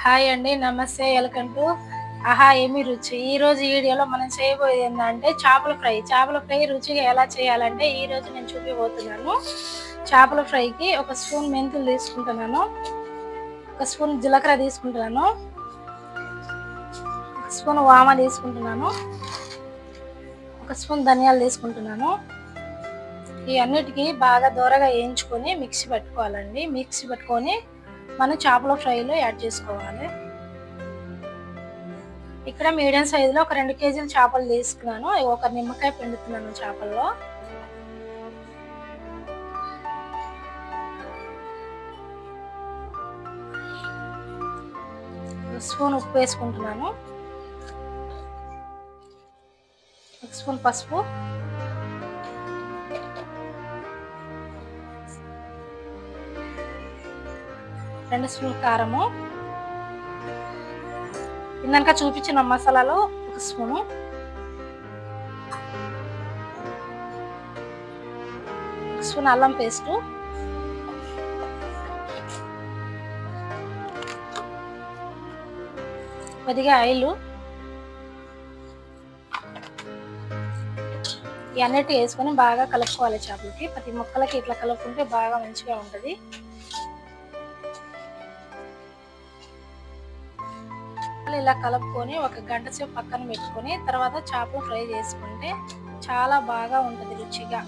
Hi అండి, నమస్తే. Welcome to ఆహా ఏమి రుచి. ఈ రోజు వీడియోలో మనం చేయబోయేది ఏంటంటే చేపల ఫ్రై. చేపల ఫ్రై రుచిగా ఎలా చేయాలంటే ఈ రోజు నేను చూపిపోతున్నాను. చేపల ఫ్రైకి ఒక స్పూన్ మెంతులు తీసుకుంటున్నాను, ఒక స్పూన్ జీలకర్ర తీసుకుంటున్నాను, ఒక స్పూన్ వామ తీసుకుంటున్నాను, ఒక స్పూన్ ధనియాలు తీసుకుంటున్నాను. ఈ అన్నిటికీ బాగా దూరగా వేయించుకొని మిక్సీ పెట్టుకోవాలండి. మిక్సీ పెట్టుకొని మనం చేపల ఫ్రైలో యాడ్ చేసుకోవాలి. ఇక్కడ మీడియం సైజులో ఒక 2 కేజీల చేపలు తీసుకున్నాను. ఒక నిమ్మకాయ పిండుతున్నాను చేపల్లో. స్పూన్ ఉప్పు వేసుకుంటున్నాను, ఒక స్పూన్ పసుపు, రెండు స్పూన్ కారము, ఇందాక చూపించిన మసాలాలు ఒక స్పూను, ఒక స్పూన్ అల్లం పేస్టు, కొద్దిగా ఆయిల్. ఇవన్నిటి వేసుకొని బాగా కలుపుకోవాలి. చేపలకి ప్రతి ముక్కలకి ఇట్లా కలుపుకుంటే బాగా మంచిగా ఉంటుంది. ఇలా కలుపుకొని ఒక గంట సేపు పక్కన పెట్టుకొని తర్వాత చేపలు ఫ్రై చేసుకుంటే చాలా బాగా ఉంటుంది రుచిగా.